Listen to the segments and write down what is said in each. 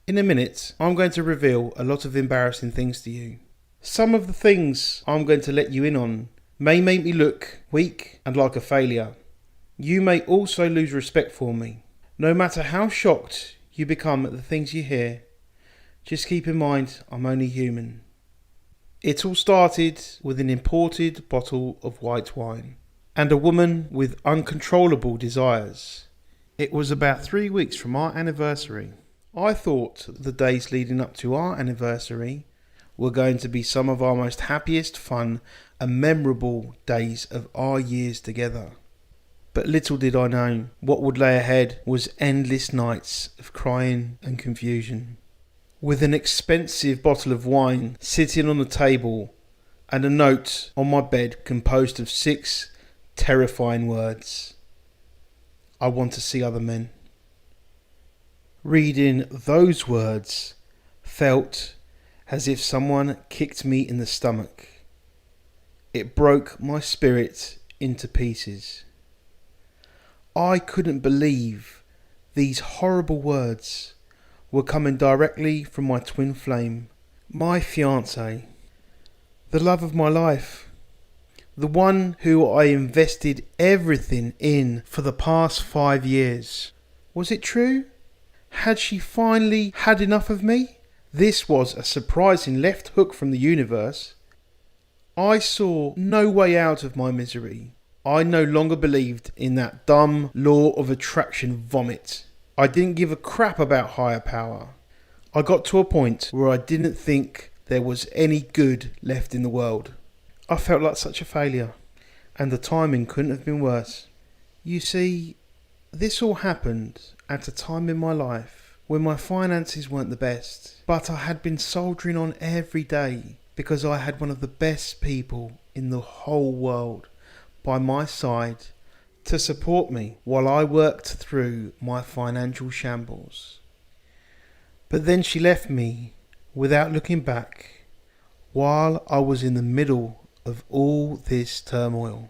In a minute, I'm going to reveal a lot of embarrassing things to you. Some of the things I'm going to let you in on may make me look weak and like a failure. You may also lose respect for me. No matter how shocked you become at the things you hear, just keep in mind I'm only human. It all started with an imported bottle of white wine and a woman with uncontrollable desires. It was about 3 weeks from our anniversary. I thought the days leading up to our anniversary were going to be some of our most happiest, fun and memorable days of our years together. But little did I know, what would lay ahead was endless nights of crying and confusion. With an expensive bottle of wine sitting on the table and a note on my bed composed of 6 terrifying words. I want to see other men. Reading those words felt as if someone kicked me in the stomach. It broke my spirit into pieces. I couldn't believe these horrible words were coming directly from my twin flame, my fiancé, the love of my life, the one who I invested everything in for the past 5 years. Was it true? Had she finally had enough of me? This was a surprising left hook from the universe. I saw no way out of my misery. I no longer believed in that dumb law of attraction vomit. I didn't give a crap about higher power. I got to a point where I didn't think there was any good left in the world. I felt like such a failure, and the timing couldn't have been worse. You see, this all happened at a time in my life when my finances weren't the best, but I had been soldiering on every day because I had one of the best people in the whole world by my side to support me while I worked through my financial shambles. But then she left me without looking back while I was in the middle of all this turmoil.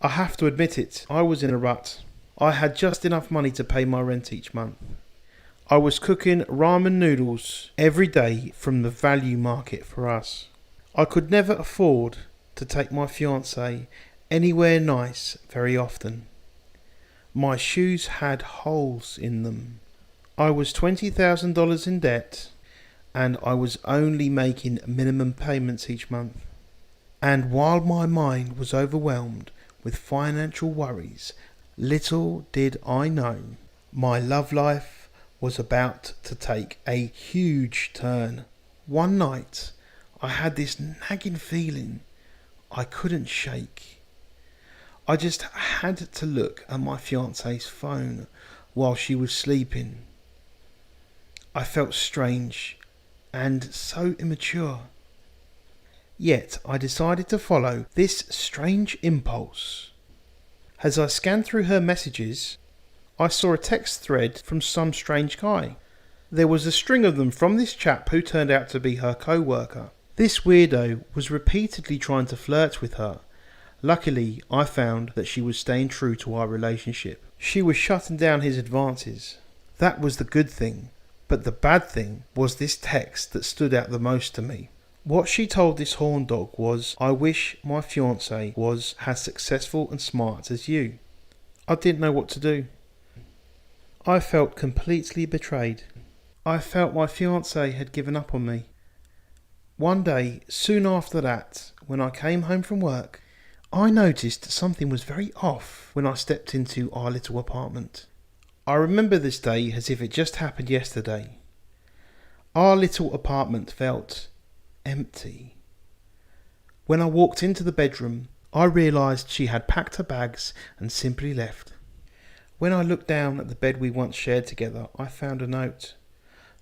I have to admit it, I was in a rut. I had just enough money to pay my rent each month. I was cooking ramen noodles every day from the value market for us. I could never afford to take my fiancée anywhere nice very often. My shoes had holes in them. I was $20,000 in debt, and I was only making minimum payments each month. And while my mind was overwhelmed with financial worries, little did I know my love life was about to take a huge turn. One night, I had this nagging feeling I couldn't shake. I just had to look at my fiancée's phone while she was sleeping. I felt strange and so immature. Yet I decided to follow this strange impulse. As I scanned through her messages, I saw a text thread from some strange guy. There was a string of them from this chap who turned out to be her co-worker. This weirdo was repeatedly trying to flirt with her. Luckily, I found that she was staying true to our relationship. She was shutting down his advances. That was the good thing. But the bad thing was this text that stood out the most to me. What she told this horn dog was, I wish my fiancé was as successful and smart as you. I didn't know what to do. I felt completely betrayed. I felt my fiancé had given up on me. One day, soon after that, when I came home from work, I noticed something was very off when I stepped into our little apartment. I remember this day as if it just happened yesterday. Our little apartment felt empty. When I walked into the bedroom, I realised she had packed her bags and simply left. When I looked down at the bed we once shared together, I found a note.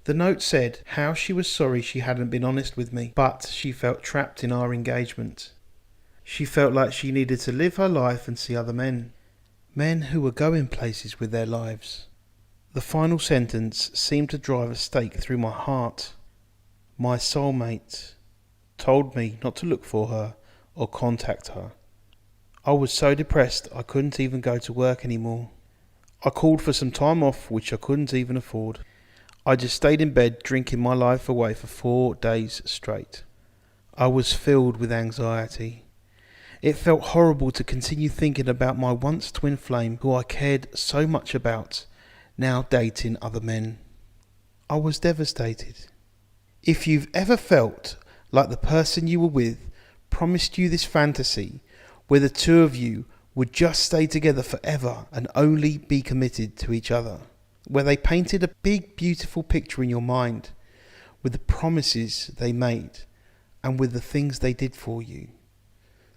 The note said how she was sorry she hadn't been honest with me, but she felt trapped in our engagement. She felt like she needed to live her life and see other men. Men who were going places with their lives. The final sentence seemed to drive a stake through my heart. My soulmate told me not to look for her or contact her. I was so depressed I couldn't even go to work anymore. I called for some time off which I couldn't even afford. I just stayed in bed drinking my life away for 4 days straight. I was filled with anxiety. It felt horrible to continue thinking about my once twin flame who I cared so much about, now dating other men. I was devastated. If you've ever felt like the person you were with promised you this fantasy where the two of you would just stay together forever and only be committed to each other, where they painted a big beautiful picture in your mind with the promises they made and with the things they did for you,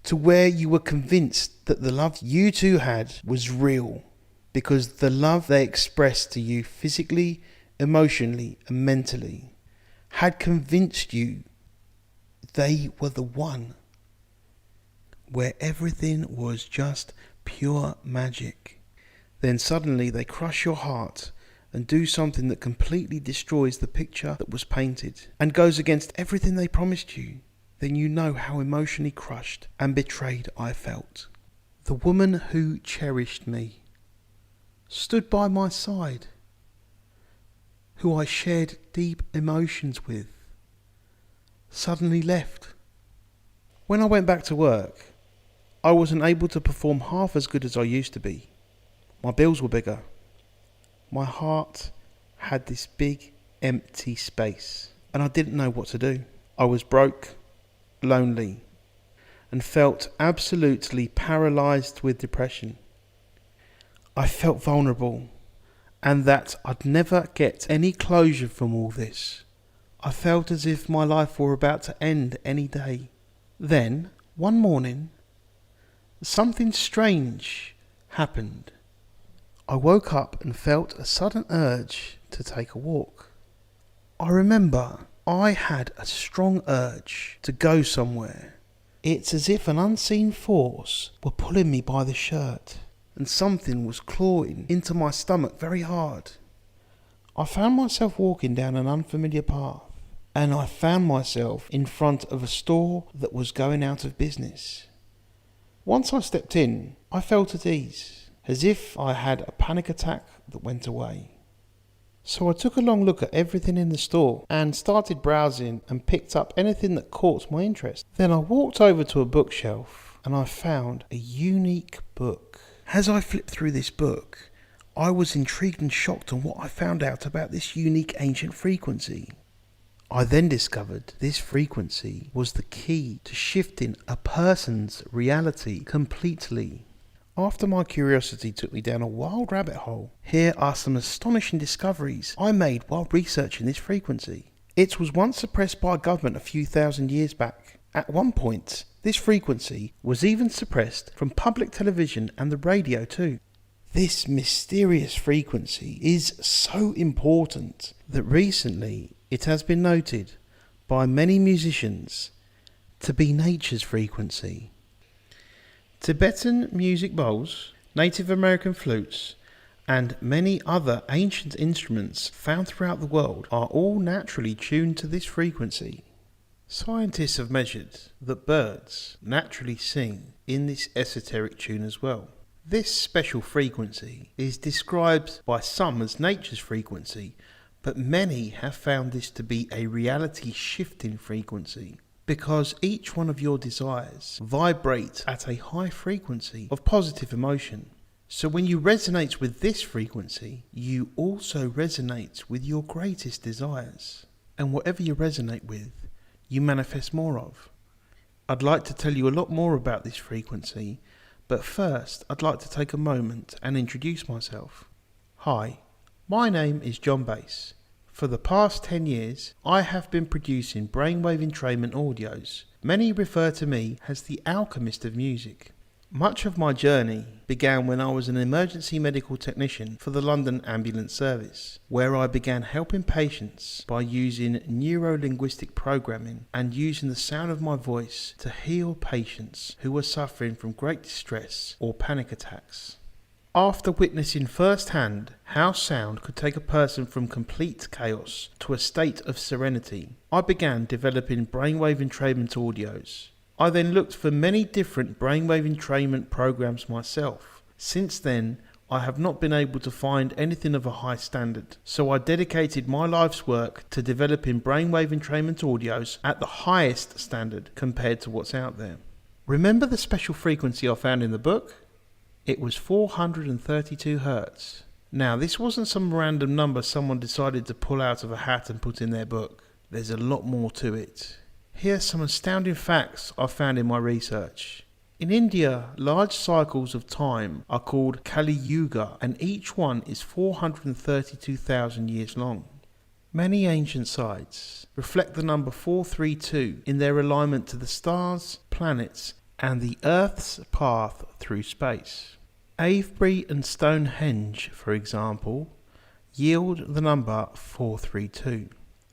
to where you were convinced that the love you two had was real because the love they expressed to you physically, emotionally and mentally had convinced you they were the one, where everything was just pure magic. Then suddenly they crush your heart and do something that completely destroys the picture that was painted and goes against everything they promised you. Then you know how emotionally crushed and betrayed I felt. The woman who cherished me, stood by my side, who I shared deep emotions with, suddenly left. When I went back to work, I wasn't able to perform half as good as I used to be. My bills were bigger. My heart had this big empty space and I didn't know what to do. I was broke, lonely, and felt absolutely paralysed with depression. I felt vulnerable and that I'd never get any closure from all this. I felt as if my life were about to end any day. Then, one morning, something strange happened. I woke up and felt a sudden urge to take a walk. I remember I had a strong urge to go somewhere. It's as if an unseen force were pulling me by the shirt and something was clawing into my stomach very hard. I found myself walking down an unfamiliar path and I found myself in front of a store that was going out of business. Once I stepped in, I felt at ease, as if I had a panic attack that went away. So I took a long look at everything in the store and started browsing and picked up anything that caught my interest. Then I walked over to a bookshelf and I found a unique book. As I flipped through this book, I was intrigued and shocked on what I found out about this unique ancient frequency. I then discovered this frequency was the key to shifting a person's reality completely. After my curiosity took me down a wild rabbit hole, here are some astonishing discoveries I made while researching this frequency. It was once suppressed by government a few thousand years back. At one point, this frequency was even suppressed from public television and the radio too. This mysterious frequency is so important that recently it has been noted by many musicians to be nature's frequency. Tibetan music bowls, Native American flutes, and many other ancient instruments found throughout the world are all naturally tuned to this frequency. Scientists have measured that birds naturally sing in this esoteric tune as well. This special frequency is described by some as nature's frequency, but many have found this to be a reality shifting frequency, because each one of your desires vibrates at a high frequency of positive emotion. So when you resonate with this frequency, you also resonate with your greatest desires. And whatever you resonate with, you manifest more of. I'd like to tell you a lot more about this frequency, but first I'd like to take a moment and introduce myself. Hi, my name is John Bass. For the past 10 years, I have been producing brainwave entrainment audios. Many refer to me as the alchemist of music. Much of my journey began when I was an emergency medical technician for the London Ambulance Service, where I began helping patients by using neuro-linguistic programming and using the sound of my voice to heal patients who were suffering from great distress or panic attacks. After witnessing firsthand how sound could take a person from complete chaos to a state of serenity, I began developing brainwave entrainment audios. I then looked for many different brainwave entrainment programs myself. Since then, I have not been able to find anything of a high standard, so I dedicated my life's work to developing brainwave entrainment audios at the highest standard compared to what's out there. Remember the special frequency I found in the book? It was 432 Hertz. Now, this wasn't some random number someone decided to pull out of a hat and put in their book. There's a lot more to it. Here are some astounding facts I found in my research. In India, large cycles of time are called Kali Yuga, and each one is 432,000 years long. Many ancient sites reflect the number 432 in their alignment to the stars, planets, and the Earth's path through space. Avebury and Stonehenge, for example, yield the number 432.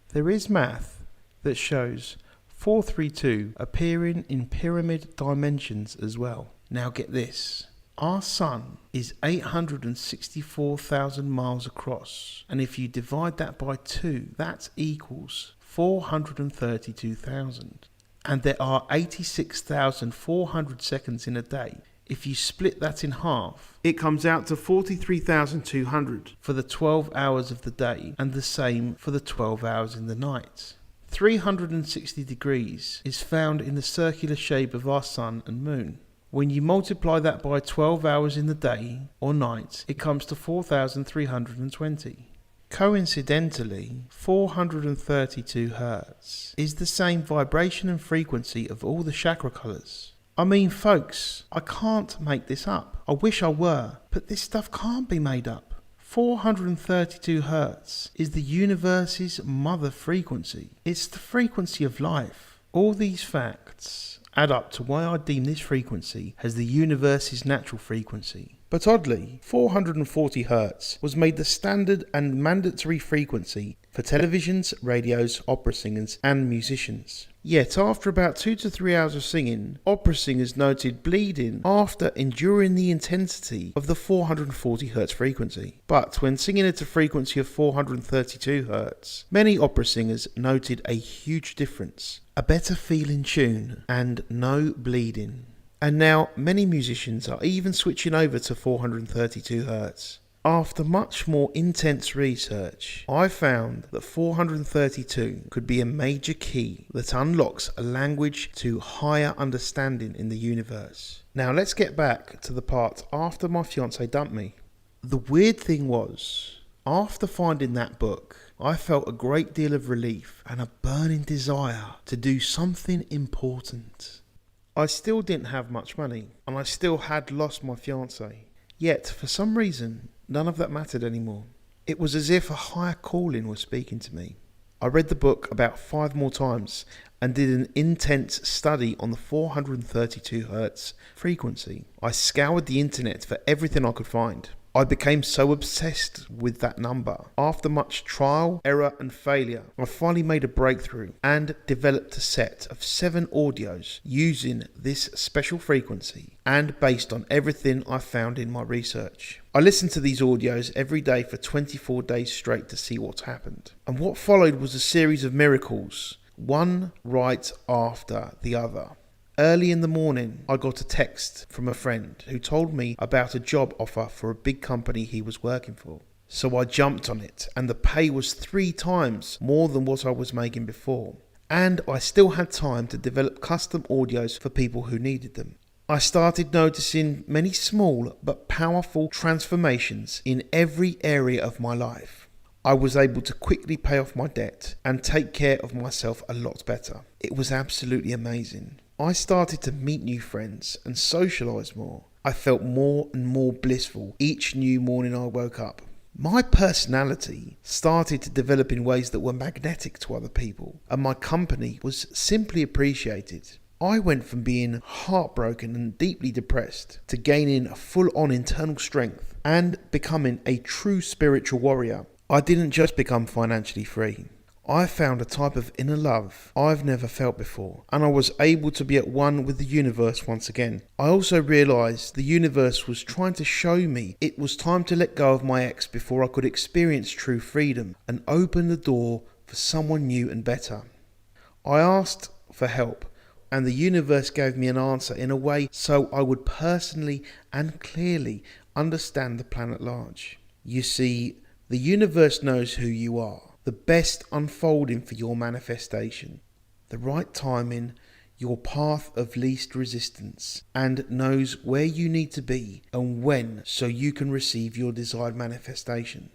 There is math that shows 432 appearing in pyramid dimensions as well. Now get this. Our sun is 864,000 miles across, and if you divide that by 2, that equals 432,000. And there are 86,400 seconds in a day. If you split that in half, it comes out to 43,200 for the 12 hours of the day, and the same for the 12 hours in the night. 360 degrees is found in the circular shape of our sun and moon. When you multiply that by 12 hours in the day or night, it comes to 4,320. Coincidentally, 432 Hertz is the same vibration and frequency of all the chakra colours. I mean, folks, I can't make this up. I wish I were, but this stuff can't be made up. 432 Hertz is the universe's mother frequency. It's the frequency of life. All these facts add up to why I deem this frequency as the universe's natural frequency. But oddly, 440 Hertz was made the standard and mandatory frequency for televisions, radios, opera singers and musicians. Yet after about 2 to 3 hours of singing, opera singers noted bleeding after enduring the intensity of the 440 Hertz frequency. But when singing at a frequency of 432 Hertz, many opera singers noted a huge difference, a better feeling tune and no bleeding. And now many musicians are even switching over to 432 Hertz. After much more intense research, I found that 432 could be a major key that unlocks a language to higher understanding in the universe. Now let's get back to the part after my fiancée dumped me. The weird thing was, after finding that book, I felt a great deal of relief and a burning desire to do something important. I still didn't have much money, and I still had lost my fiancée. Yet, for some reason, none of that mattered anymore. It was as if a higher calling was speaking to me. I read the book about 5 more times and did an intense study on the 432 Hertz frequency. I scoured the internet for everything I could find. I became so obsessed with that number. After much trial, error and failure, I finally made a breakthrough and developed a set of 7 audios using this special frequency and based on everything I found in my research. I listened to these audios every day for 24 days straight to see what happened. And what followed was a series of miracles, one right after the other. Early in the morning, I got a text from a friend who told me about a job offer for a big company he was working for. So I jumped on it, and the pay was 3 times more than what I was making before. And I still had time to develop custom audios for people who needed them. I started noticing many small but powerful transformations in every area of my life. I was able to quickly pay off my debt and take care of myself a lot better. It was absolutely amazing. I started to meet new friends and socialise more. I felt more and more blissful each new morning I woke up. My personality started to develop in ways that were magnetic to other people, and my company was simply appreciated. I went from being heartbroken and deeply depressed to gaining a full-on internal strength and becoming a true spiritual warrior. I didn't just become financially free. I found a type of inner love I've never felt before, and I was able to be at one with the universe once again. I also realised the universe was trying to show me it was time to let go of my ex before I could experience true freedom and open the door for someone new and better. I asked for help, and the universe gave me an answer in a way so I would personally and clearly understand the planet large. You see, the universe knows who you are, the best unfolding for your manifestation, the right timing, your path of least resistance, and knows where you need to be and when so you can receive your desired manifestation.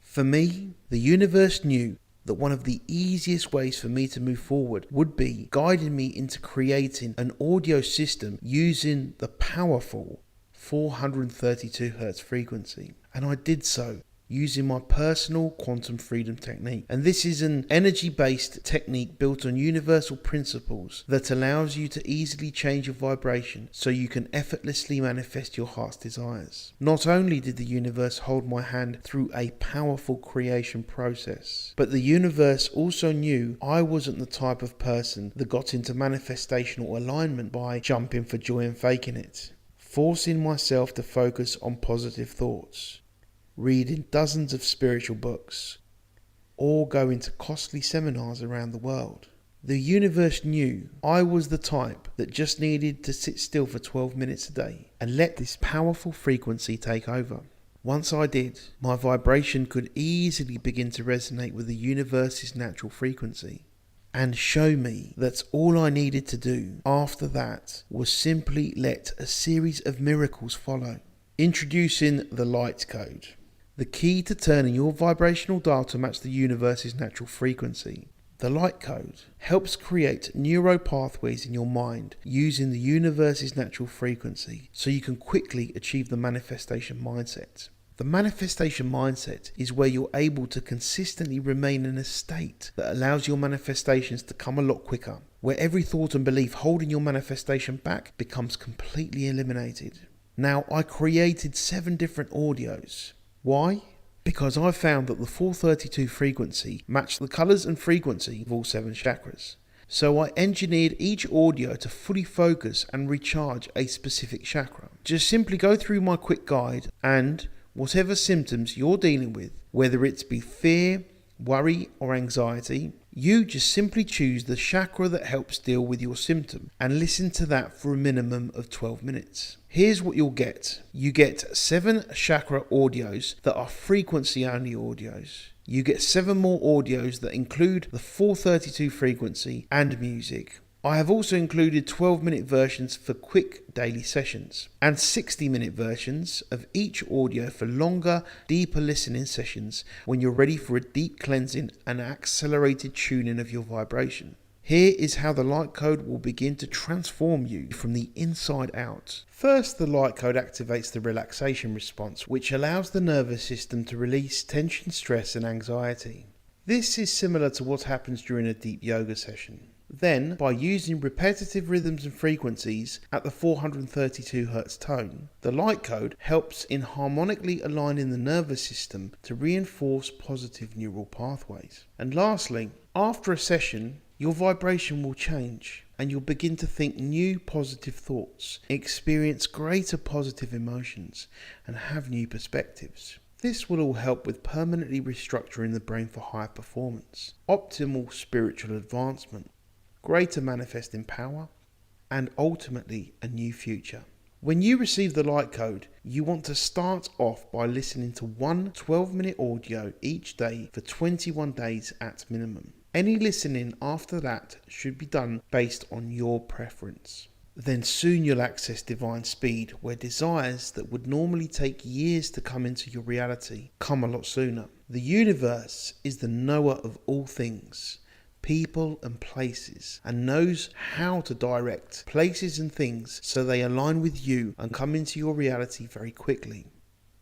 For me, the universe knew that one of the easiest ways for me to move forward would be guiding me into creating an audio system using the powerful 432 Hertz frequency. And I did so using my personal quantum freedom technique. And this is an energy-based technique built on universal principles that allows you to easily change your vibration so you can effortlessly manifest your heart's desires. Not only did the universe hold my hand through a powerful creation process, but the universe also knew I wasn't the type of person that got into manifestational alignment by jumping for joy and faking it, forcing myself to focus on positive thoughts, reading dozens of spiritual books, or going to costly seminars around the world. The universe knew I was the type that just needed to sit still for 12 minutes a day and let this powerful frequency take over. Once I did, my vibration could easily begin to resonate with the universe's natural frequency and show me that all I needed to do after that was simply let a series of miracles follow. Introducing the light code, the key to turning your vibrational dial to match the universe's natural frequency. The light code helps create neuro pathways in your mind using the universe's natural frequency so you can quickly achieve the manifestation mindset. The manifestation mindset is where you're able to consistently remain in a state that allows your manifestations to come a lot quicker, where every thought and belief holding your manifestation back becomes completely eliminated. Now, I created 7 different audios. Why? Because I found that the 432 frequency matched the colours and frequency of all 7 chakras. So I engineered each audio to fully focus and recharge a specific chakra. Just simply go through my quick guide and whatever symptoms you're dealing with, whether it's be fear, worry or anxiety, you just simply choose the chakra that helps deal with your symptom and listen to that for a minimum of 12 minutes. Here's what you'll get. You get 7 chakra audios that are frequency only audios. You get 7 more audios that include the 432 frequency and music. I have also included 12-minute versions for quick daily sessions and 60-minute versions of each audio for longer, deeper listening sessions when you're ready for a deep cleansing and accelerated tuning of your vibration. Here is how the light code will begin to transform you from the inside out. First, the light code activates the relaxation response, which allows the nervous system to release tension, stress and anxiety. This is similar to what happens during a deep yoga session. Then, by using repetitive rhythms and frequencies at the 432 Hz tone, the light code helps in harmonically aligning the nervous system to reinforce positive neural pathways. And lastly, after a session, your vibration will change and you'll begin to think new positive thoughts, experience greater positive emotions, and have new perspectives. This will all help with permanently restructuring the brain for higher performance, optimal spiritual advancement, greater manifesting power, and ultimately a new future. When you receive the light code, you want to start off by listening to one 12-minute audio each day for 21 days at minimum. Any listening after that should be done based on your preference. Then soon you'll access divine speed, where desires that would normally take years to come into your reality come a lot sooner. The universe is the knower of all things, people and places, and knows how to direct places and things so they align with you and come into your reality very quickly.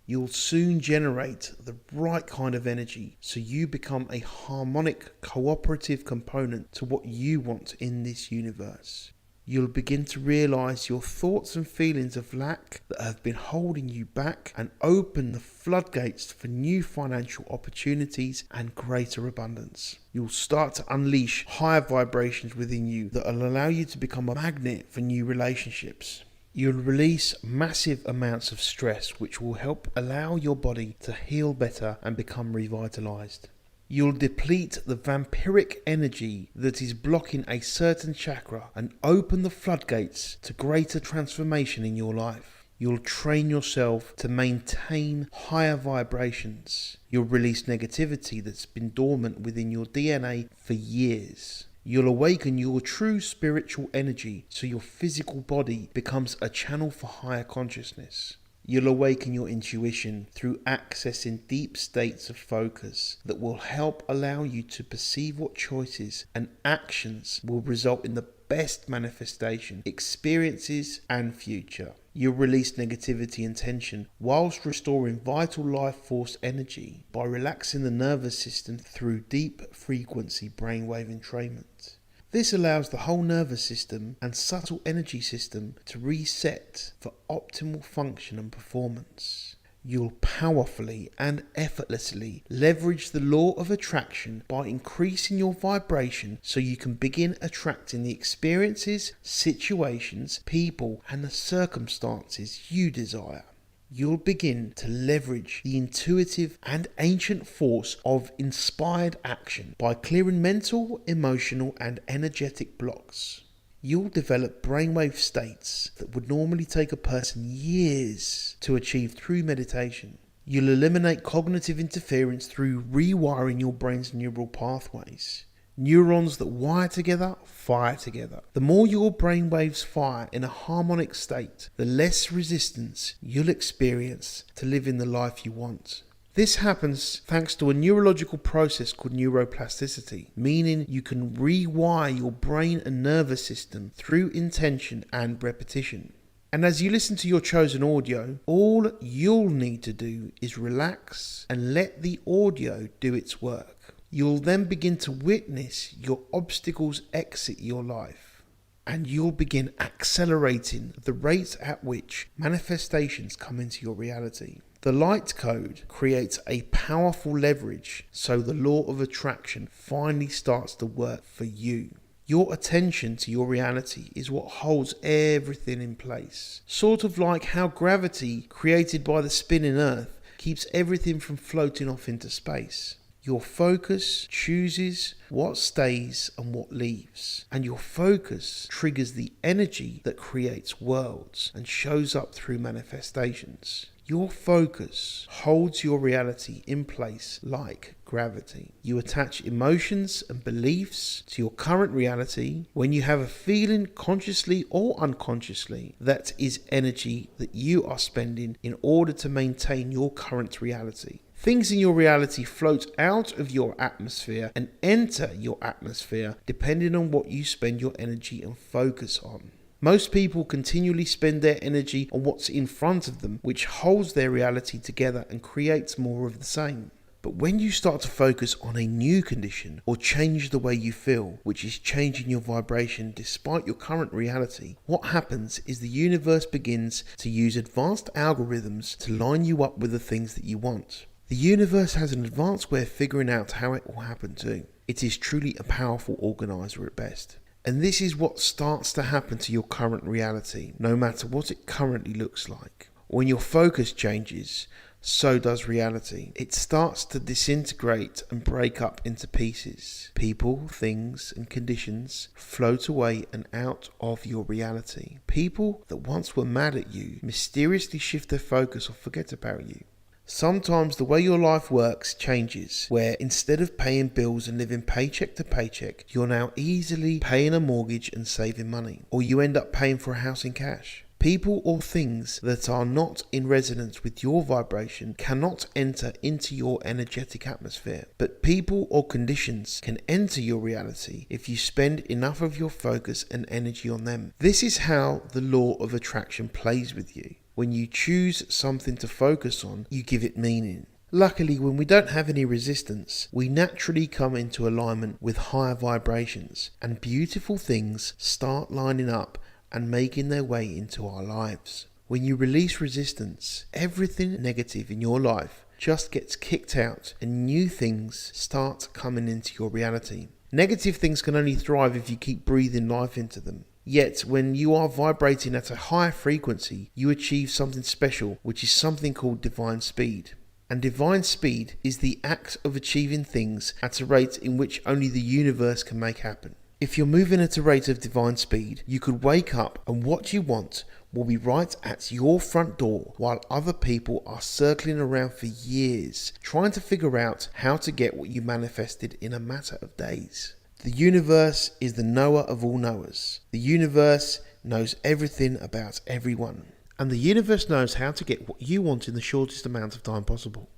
You'll soon generate the right kind of energy so you become a harmonic, cooperative component to what you want in this universe. You'll begin to realize your thoughts and feelings of lack that have been holding you back and open the floodgates for new financial opportunities and greater abundance. You'll start to unleash higher vibrations within you that will allow you to become a magnet for new relationships. You'll release massive amounts of stress, which will help allow your body to heal better and become revitalized. You'll deplete the vampiric energy that is blocking a certain chakra and open the floodgates to greater transformation in your life. You'll train yourself to maintain higher vibrations. You'll release negativity that's been dormant within your DNA for years. You'll awaken your true spiritual energy so your physical body becomes a channel for higher consciousness. You'll awaken your intuition through accessing deep states of focus that will help allow you to perceive what choices and actions will result in the best manifestation, experiences and future. You'll release negativity and tension whilst restoring vital life force energy by relaxing the nervous system through deep frequency brainwave entrainment. This allows the whole nervous system and subtle energy system to reset for optimal function and performance. You'll powerfully and effortlessly leverage the law of attraction by increasing your vibration so you can begin attracting the experiences, situations, people, and the circumstances you desire. You'll begin to leverage the intuitive and ancient force of inspired action by clearing mental, emotional, and energetic blocks. You'll develop brainwave states that would normally take a person years to achieve through meditation. You'll eliminate cognitive interference through rewiring your brain's neural pathways. Neurons that wire together, fire together. The more your brainwaves fire in a harmonic state, the less resistance you'll experience to living the life you want. This happens thanks to a neurological process called neuroplasticity, meaning you can rewire your brain and nervous system through intention and repetition. And as you listen to your chosen audio, all you'll need to do is relax and let the audio do its work. You'll then begin to witness your obstacles exit your life, and you'll begin accelerating the rate at which manifestations come into your reality. The light code creates a powerful leverage, so the law of attraction finally starts to work for you. Your attention to your reality is what holds everything in place. Sort of like how gravity, created by the spinning earth, keeps everything from floating off into space. Your focus chooses what stays and what leaves. And your focus triggers the energy that creates worlds and shows up through manifestations. Your focus holds your reality in place like gravity. You attach emotions and beliefs to your current reality. When you have a feeling, consciously or unconsciously, that is energy that you are spending in order to maintain your current reality. Things in your reality float out of your atmosphere and enter your atmosphere depending on what you spend your energy and focus on. Most people continually spend their energy on what's in front of them, which holds their reality together and creates more of the same. But when you start to focus on a new condition or change the way you feel, which is changing your vibration despite your current reality, what happens is the universe begins to use advanced algorithms to line you up with the things that you want. The universe has an advanced way of figuring out how it will happen too. It is truly a powerful organizer at best. And this is what starts to happen to your current reality, no matter what it currently looks like. When your focus changes, so does reality. It starts to disintegrate and break up into pieces. People, things, and conditions float away and out of your reality. People that once were mad at you mysteriously shift their focus or forget about you. Sometimes the way your life works changes, where instead of paying bills and living paycheck to paycheck, you're now easily paying a mortgage and saving money, or you end up paying for a house in cash. People or things that are not in resonance with your vibration cannot enter into your energetic atmosphere, but people or conditions can enter your reality if you spend enough of your focus and energy on them. This is how the law of attraction plays with you. When you choose something to focus on, you give it meaning. Luckily, when we don't have any resistance, we naturally come into alignment with higher vibrations, and beautiful things start lining up and making their way into our lives. When you release resistance, everything negative in your life just gets kicked out and new things start coming into your reality. Negative things can only thrive if you keep breathing life into them. Yet, when you are vibrating at a higher frequency, you achieve something special, which is something called divine speed. And divine speed is the act of achieving things at a rate in which only the universe can make happen. If you're moving at a rate of divine speed, you could wake up and what you want will be right at your front door while other people are circling around for years trying to figure out how to get what you manifested in a matter of days. The universe is the knower of all knowers. The universe knows everything about everyone. And the universe knows how to get what you want in the shortest amount of time possible.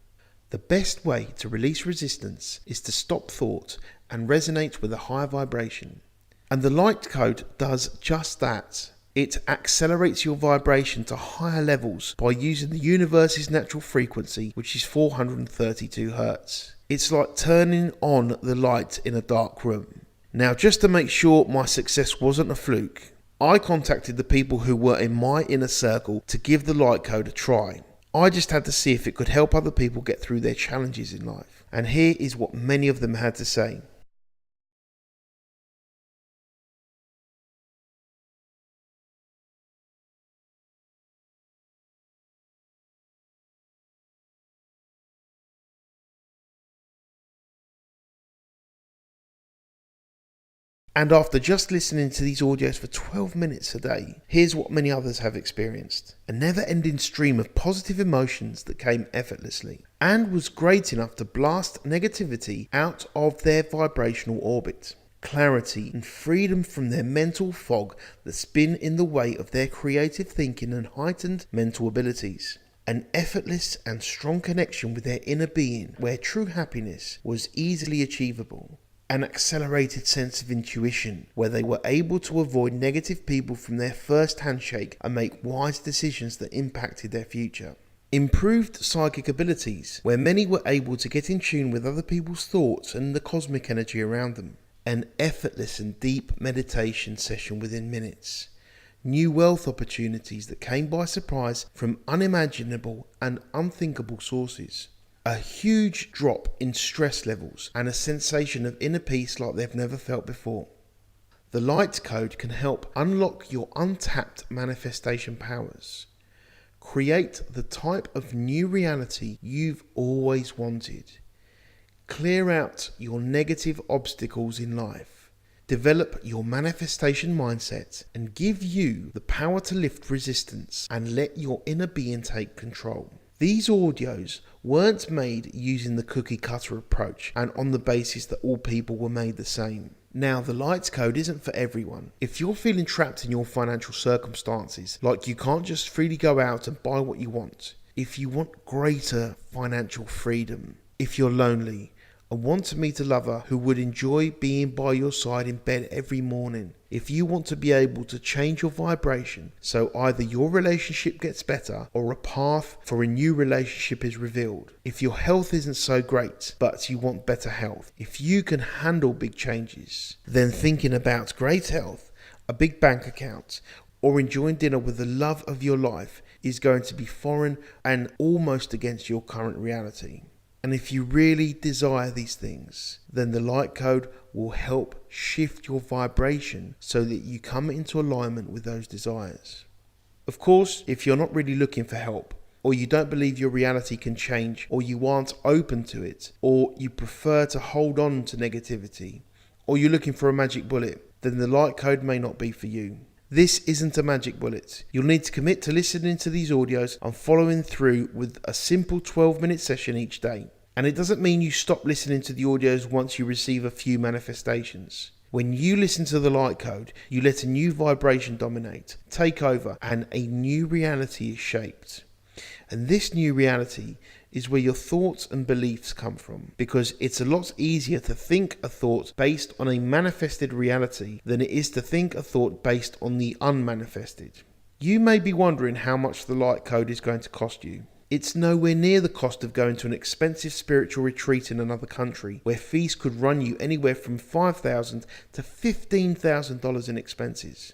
The best way to release resistance is to stop thought and resonate with a higher vibration. And the light code does just that. It accelerates your vibration to higher levels by using the universe's natural frequency, which is 432 Hertz. It's like turning on the light in a dark room. Now, just to make sure my success wasn't a fluke, I contacted the people who were in my inner circle to give the light code a try. I just had to see if it could help other people get through their challenges in life. And here is what many of them had to say. And after just listening to these audios for 12 minutes a day, here's what many others have experienced. A never-ending stream of positive emotions that came effortlessly and was great enough to blast negativity out of their vibrational orbit. Clarity and freedom from their mental fog that spin in the way of their creative thinking and heightened mental abilities. An effortless and strong connection with their inner being where true happiness was easily achievable. An accelerated sense of intuition where they were able to avoid negative people from their first handshake and make wise decisions that impacted their future. Improved psychic abilities where many were able to get in tune with other people's thoughts and the cosmic energy around them. An effortless and deep meditation session within minutes. New wealth opportunities that came by surprise from unimaginable and unthinkable sources. A huge drop in stress levels and a sensation of inner peace like they've never felt before. The light code can help unlock your untapped manifestation powers. Create the type of new reality you've always wanted. Clear out your negative obstacles in life. Develop your manifestation mindset and give you the power to lift resistance and let your inner being take control. These audios weren't made using the cookie cutter approach and on the basis that all people were made the same. Now, the light code isn't for everyone. If you're feeling trapped in your financial circumstances, like you can't just freely go out and buy what you want, if you want greater financial freedom, if you're lonely and want to meet a lover who would enjoy being by your side in bed every morning, if you want to be able to change your vibration so either your relationship gets better or a path for a new relationship is revealed, if your health isn't so great but you want better health, if you can handle big changes, then thinking about great health, a big bank account, or enjoying dinner with the love of your life is going to be foreign and almost against your current reality. And if you really desire these things, then the light code will help shift your vibration so that you come into alignment with those desires. Of course, if you're not really looking for help, or you don't believe your reality can change, or you aren't open to it, or you prefer to hold on to negativity, or you're looking for a magic bullet, then the light code may not be for you. This isn't a magic bullet. You'll need to commit to listening to these audios and following through with a simple 12-minute session each day. And it doesn't mean you stop listening to the audios once you receive a few manifestations. When you listen to the light code, you let a new vibration dominate, take over, and a new reality is shaped. And this new reality is where your thoughts and beliefs come from, because it's a lot easier to think a thought based on a manifested reality than it is to think a thought based on the unmanifested. You may be wondering how much the light code is going to cost you. It's nowhere near the cost of going to an expensive spiritual retreat in another country, where fees could run you anywhere from $5,000 to $15,000 in expenses.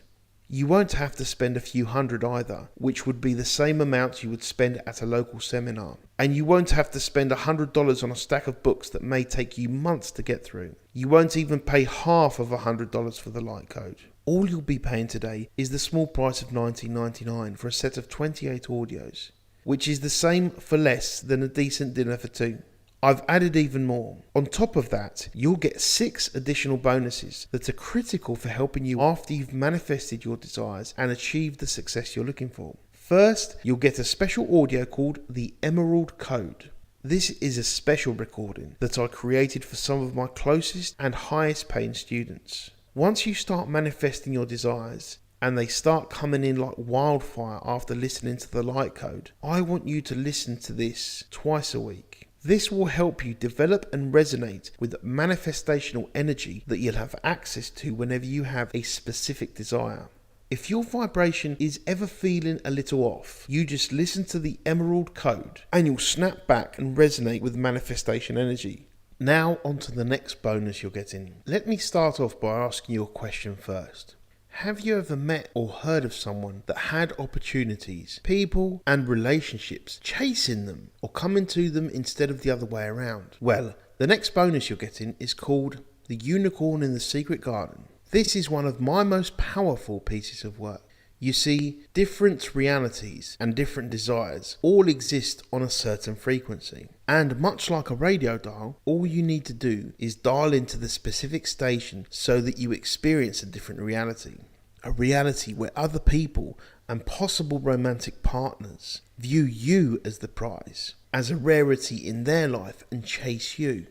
You won't have to spend a few hundred either, which would be the same amount you would spend at a local seminar. And you won't have to spend $100 on a stack of books that may take you months to get through. You won't even pay half of $100 for the light code. All you'll be paying today is the small price of $19.99 for a set of 28 audios, which is the same for less than a decent dinner for two. I've added even more. On top of that, you'll get 6 additional bonuses that are critical for helping you after you've manifested your desires and achieved the success you're looking for. First, you'll get a special audio called the Emerald Code. This is a special recording that I created for some of my closest and highest paying students. Once you start manifesting your desires, and they start coming in like wildfire after listening to the light code, I want you to listen to this twice a week. This will help you develop and resonate with manifestational energy that you'll have access to whenever you have a specific desire. If your vibration is ever feeling a little off, you just listen to the Emerald Code and you'll snap back and resonate with manifestation energy. Now on to the next bonus you're getting. Let me start off by asking you a question first. Have you ever met or heard of someone that had opportunities, people and relationships chasing them or coming to them instead of the other way around? Well, the next bonus you're getting is called the Unicorn in the Secret Garden. This is one of my most powerful pieces of work. You see, different realities and different desires all exist on a certain frequency. And much like a radio dial, all you need to do is dial into the specific station so that you experience a different reality. A reality where other people and possible romantic partners view you as the prize, as a rarity in their life and chase you.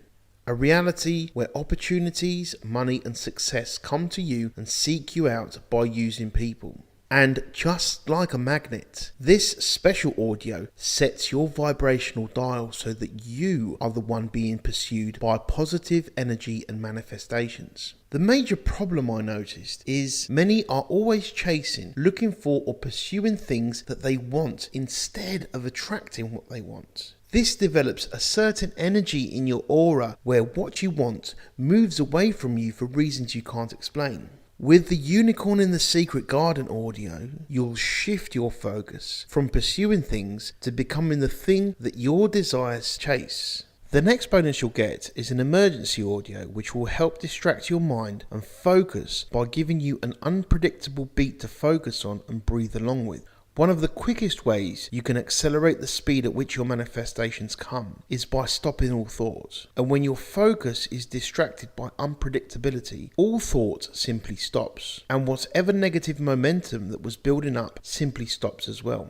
A reality where opportunities, money and success come to you and seek you out by using people. And just like a magnet, this special audio sets your vibrational dial so that you are the one being pursued by positive energy and manifestations. The major problem I noticed is many are always chasing, looking for or pursuing things that they want instead of attracting what they want. This develops a certain energy in your aura where what you want moves away from you for reasons you can't explain. With the Unicorn in the Secret Garden audio, you'll shift your focus from pursuing things to becoming the thing that your desires chase. The next bonus you'll get is an emergency audio which will help distract your mind and focus by giving you an unpredictable beat to focus on and breathe along with. One of the quickest ways you can accelerate the speed at which your manifestations come is by stopping all thoughts. And when your focus is distracted by unpredictability, all thought simply stops. And whatever negative momentum that was building up simply stops as well.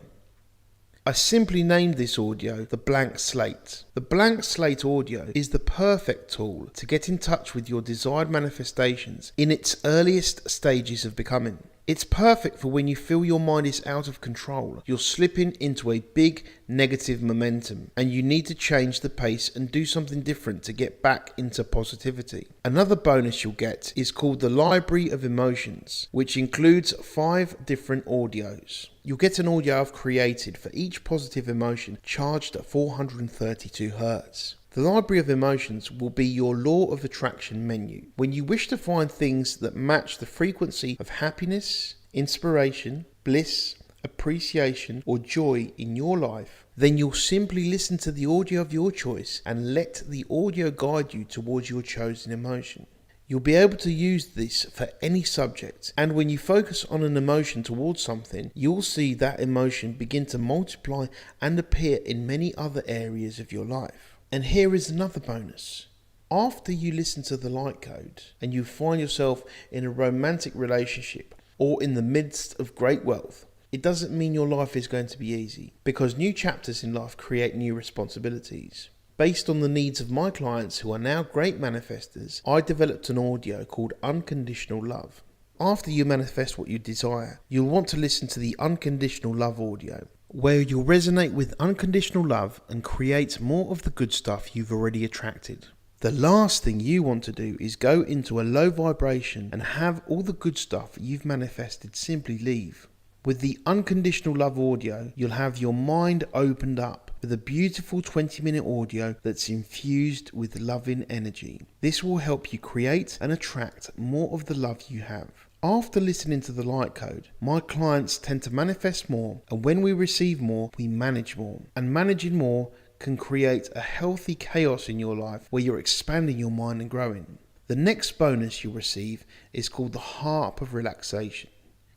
I simply named this audio the Blank Slate. The Blank Slate audio is the perfect tool to get in touch with your desired manifestations in its earliest stages of becoming. It's perfect for when you feel your mind is out of control, you're slipping into a big negative momentum, and you need to change the pace and do something different to get back into positivity. Another bonus you'll get is called the Library of Emotions, which includes 5 different audios. You'll get an audio I've created for each positive emotion charged at 432 Hertz. The Library of Emotions will be your law of attraction menu. When you wish to find things that match the frequency of happiness, inspiration, bliss, appreciation or joy in your life, then you'll simply listen to the audio of your choice and let the audio guide you towards your chosen emotion. You'll be able to use this for any subject, and when you focus on an emotion towards something, you'll see that emotion begin to multiply and appear in many other areas of your life. And here is another bonus. After you listen to the light code and you find yourself in a romantic relationship or in the midst of great wealth, it doesn't mean your life is going to be easy, because new chapters in life create new responsibilities. Based on the needs of my clients who are now great manifestors, I developed an audio called Unconditional Love. After you manifest what you desire, you'll want to listen to the Unconditional Love audio, where you'll resonate with unconditional love and create more of the good stuff you've already attracted. The last thing you want to do is go into a low vibration and have all the good stuff you've manifested simply leave. With the Unconditional Love audio, you'll have your mind opened up with a beautiful 20-minute audio that's infused with loving energy. This will help you create and attract more of the love you have. After listening to the light code, my clients tend to manifest more, and when we receive more, we manage more. And managing more can create a healthy chaos in your life where you're expanding your mind and growing. The next bonus you'll receive is called the Harp of Relaxation.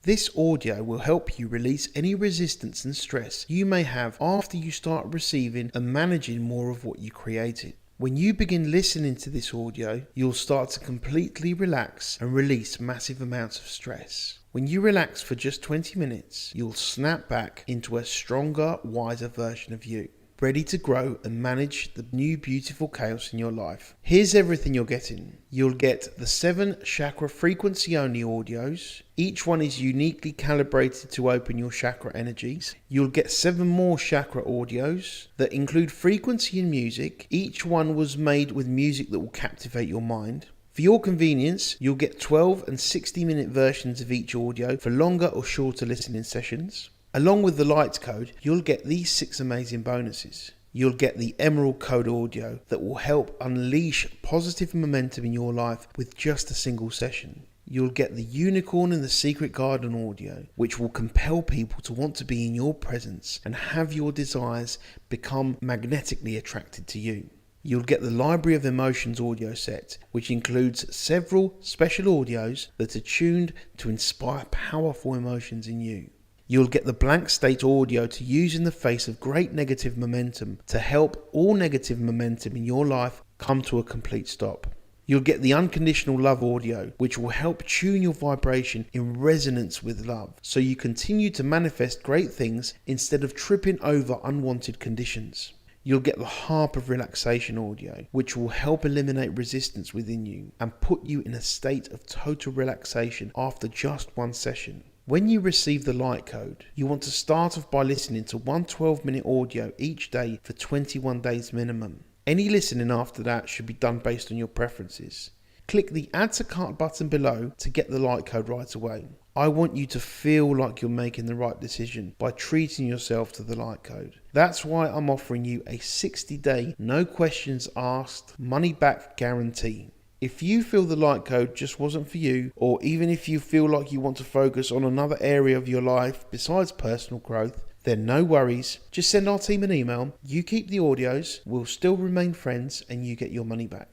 This audio will help you release any resistance and stress you may have after you start receiving and managing more of what you created. When you begin listening to this audio, you'll start to completely relax and release massive amounts of stress. When you relax for just 20 minutes, you'll snap back into a stronger, wiser version of you, ready to grow and manage the new beautiful chaos in your life. Here's everything you're getting. You'll get the 7 chakra frequency only audios. Each one is uniquely calibrated to open your chakra energies. You'll get 7 more chakra audios that include frequency and music. Each one was made with music that will captivate your mind. For your convenience, you'll get 12 and 60-minute versions of each audio for longer or shorter listening sessions. Along with the light code, you'll get these 6 amazing bonuses. You'll get the Emerald Code audio that will help unleash positive momentum in your life with just a single session. You'll get the Unicorn and the Secret Garden audio, which will compel people to want to be in your presence and have your desires become magnetically attracted to you. You'll get the Library of Emotions audio set, which includes several special audios that are tuned to inspire powerful emotions in you. You'll get the Blank State audio to use in the face of great negative momentum to help all negative momentum in your life come to a complete stop. You'll get the Unconditional Love audio, which will help tune your vibration in resonance with love, so you continue to manifest great things instead of tripping over unwanted conditions. You'll get the Harp of Relaxation audio, which will help eliminate resistance within you and put you in a state of total relaxation after just one session. When you receive the light code, you want to start off by listening to one 12-minute audio each day for 21 days minimum. Any listening after that should be done based on your preferences. Click the Add to Cart button below to get the light code right away. I want you to feel like you're making the right decision by treating yourself to the light code. That's why I'm offering you a 60-day, no questions asked, money back guarantee. If you feel the light code just wasn't for you, or even if you feel like you want to focus on another area of your life besides personal growth, then no worries. Just send our team an email. You keep the audios, we'll still remain friends, and you get your money back.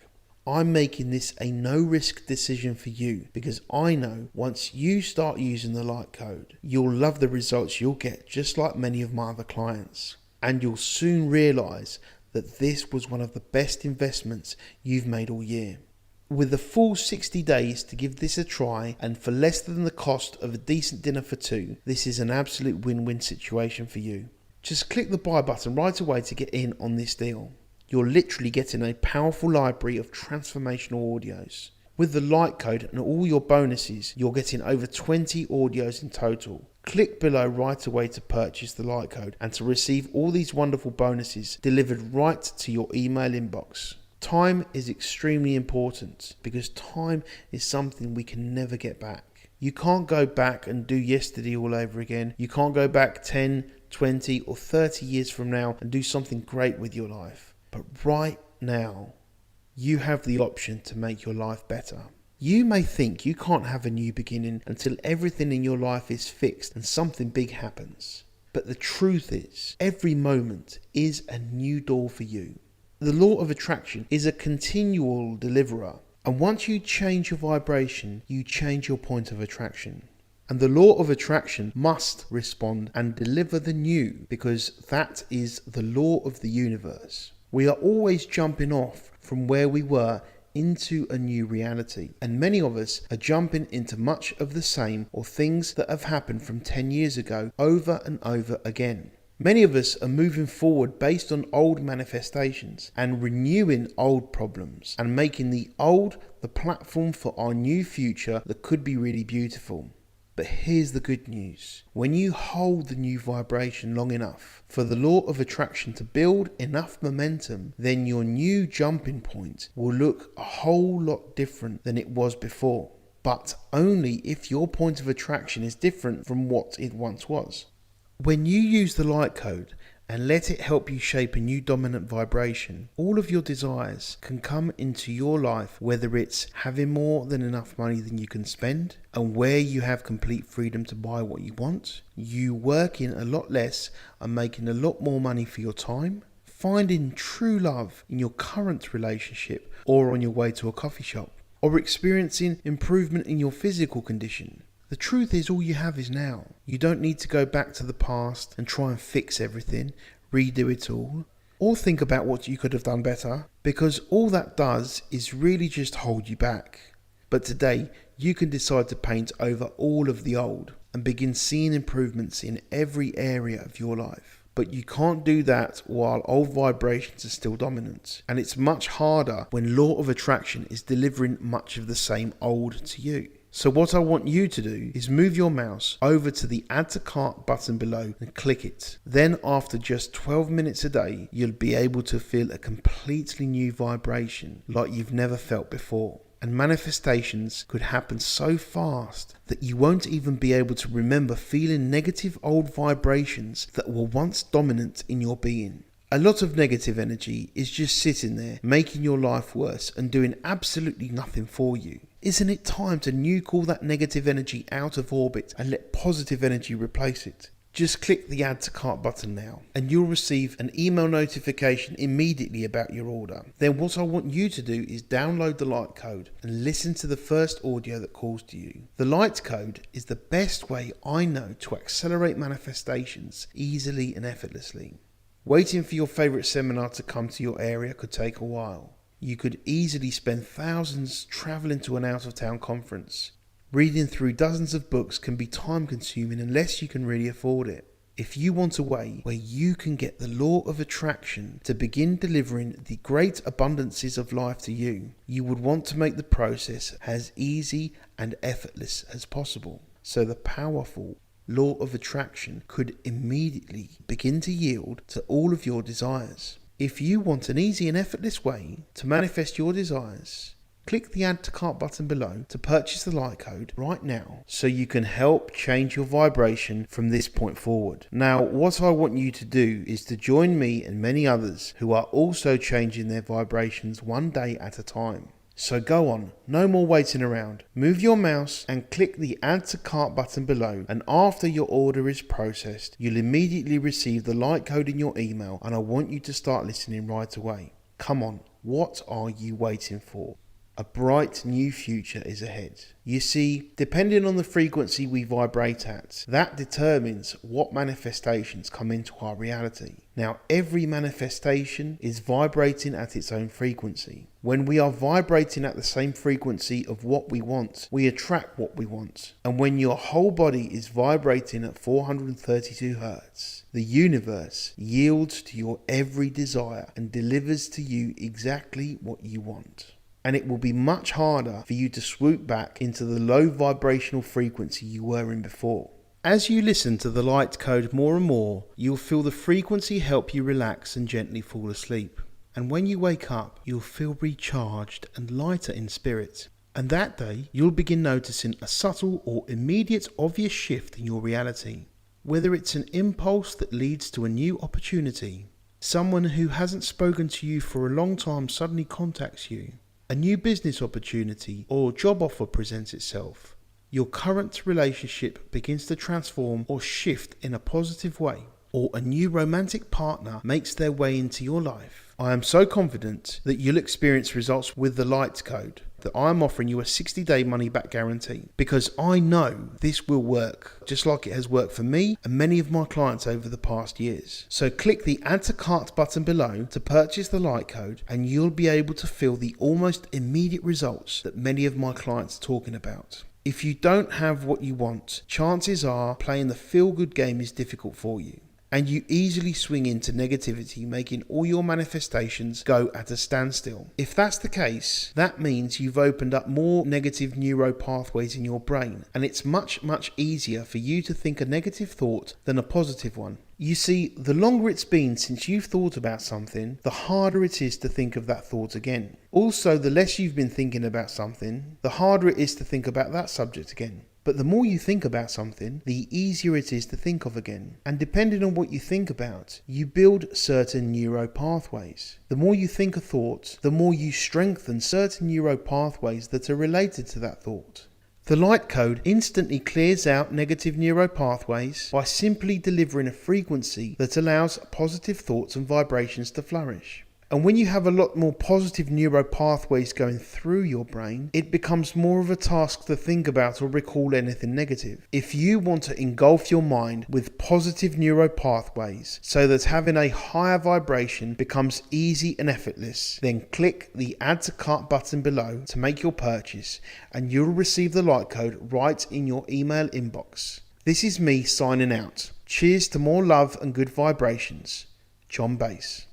I'm making this a no-risk decision for you because I know once you start using the light code, you'll love the results you'll get, just like many of my other clients. And you'll soon realize that this was one of the best investments you've made all year. With the full 60 days to give this a try, and for less than the cost of a decent dinner for 2, this is an absolute win-win situation for you. Just click the buy button right away to get in on this deal. You're literally getting a powerful library of transformational audios. With the light code and all your bonuses, you're getting over 20 audios in total. Click below right away to purchase the light code and to receive all these wonderful bonuses delivered right to your email inbox. Time is extremely important because time is something we can never get back. You can't go back and do yesterday all over again. You can't go back 10, 20 or 30 years from now and do something great with your life. But right now, you have the option to make your life better. You may think you can't have a new beginning until everything in your life is fixed and something big happens. But the truth is, every moment is a new door for you. The law of attraction is a continual deliverer, and once you change your vibration, you change your point of attraction. And the law of attraction must respond and deliver the new, because that is the law of the universe. We are always jumping off from where we were into a new reality, and many of us are jumping into much of the same or things that have happened from 10 years ago over and over again. Many of us are moving forward based on old manifestations and renewing old problems and making the old the platform for our new future that could be really beautiful. But here's the good news. When you hold the new vibration long enough for the law of attraction to build enough momentum, then your new jumping point will look a whole lot different than it was before. But only if your point of attraction is different from what it once was. When you use the light code and let it help you shape a new dominant vibration, all of your desires can come into your life, whether it's having more than enough money than you can spend, and where you have complete freedom to buy what you want, you working a lot less and making a lot more money for your time, finding true love in your current relationship or on your way to a coffee shop, or experiencing improvement in your physical condition. The truth is, all you have is now. You don't need to go back to the past and try and fix everything, redo it all. or think about what you could have done better, because all that does is really just hold you back. But today, you can decide to paint over all of the old and begin seeing improvements in every area of your life. But you can't do that while old vibrations are still dominant. And it's much harder when law of attraction is delivering much of the same old to you. So what I want you to do is move your mouse over to the Add to Cart button below and click it. Then after just 12 minutes a day, you'll be able to feel a completely new vibration like you've never felt before. And manifestations could happen so fast that you won't even be able to remember feeling negative old vibrations that were once dominant in your being. A lot of negative energy is just sitting there, making your life worse and doing absolutely nothing for you. Isn't it time to nuke all that negative energy out of orbit and let positive energy replace it? Just click the Add to Cart button now and you'll receive an email notification immediately about your order. Then what I want you to do is download the light code and listen to the first audio that calls to you. The light code is the best way I know to accelerate manifestations easily and effortlessly. Waiting for your favourite seminar to come to your area could take a while. You could easily spend thousands travelling to an out-of-town conference. Reading through dozens of books can be time consuming unless you can really afford it. If you want a way where you can get the law of attraction to begin delivering the great abundances of life to you, you would want to make the process as easy and effortless as possible. So the powerful law of attraction could immediately begin to yield to all of your desires. If you want an easy and effortless way to manifest your desires, click the Add to Cart button below to purchase the light code right now so you can help change your vibration from this point forward. Now, what I want you to do is to join me and many others who are also changing their vibrations one day at a time. So go on, no more waiting around. Move your mouse and click the Add to Cart button below, and after your order is processed, you'll immediately receive the light code in your email, and I want you to start listening right away. Come on, what are you waiting for? A bright new future is ahead. You see, depending on the frequency we vibrate at, that determines what manifestations come into our reality. Now, every manifestation is vibrating at its own frequency. When we are vibrating at the same frequency of what we want, we attract what we want. And when your whole body is vibrating at 432 Hertz, the universe yields to your every desire and delivers to you exactly what you want. And it will be much harder for you to swoop back into the low vibrational frequency you were in before. As you listen to the light code more and more, you'll feel the frequency help you relax and gently fall asleep. And when you wake up, you'll feel recharged and lighter in spirit. And that day, you'll begin noticing a subtle or immediate obvious shift in your reality. Whether it's an impulse that leads to a new opportunity, someone who hasn't spoken to you for a long time suddenly contacts you, a new business opportunity or job offer presents itself, your current relationship begins to transform or shift in a positive way, or a new romantic partner makes their way into your life, I am so confident that you'll experience results with the light code that I'm offering you a 60-day money-back guarantee, because I know this will work just like it has worked for me and many of my clients over the past years. So click the Add to Cart button below to purchase the light code, and you'll be able to feel the almost immediate results that many of my clients are talking about. If you don't have what you want, chances are playing the feel-good game is difficult for you, and you easily swing into negativity, making all your manifestations go at a standstill. If that's the case, that means you've opened up more negative neuro pathways in your brain, and it's much easier for you to think a negative thought than a positive one. You see, the longer it's been since you've thought about something, the harder it is to think of that thought again. Also, the less you've been thinking about something, the harder it is to think about that subject again. But the more you think about something, the easier it is to think of again. And depending on what you think about, you build certain neuro pathways. The more you think a thought, the more you strengthen certain neuro pathways that are related to that thought. The light code instantly clears out negative neuro pathways by simply delivering a frequency that allows positive thoughts and vibrations to flourish. And when you have a lot more positive neuro pathways going through your brain, it becomes more of a task to think about or recall anything negative. If you want to engulf your mind with positive neuro pathways so that having a higher vibration becomes easy and effortless, then click the Add to Cart button below to make your purchase, and you'll receive the light code right in your email inbox. This is me signing out. Cheers to more love and good vibrations. John Bass.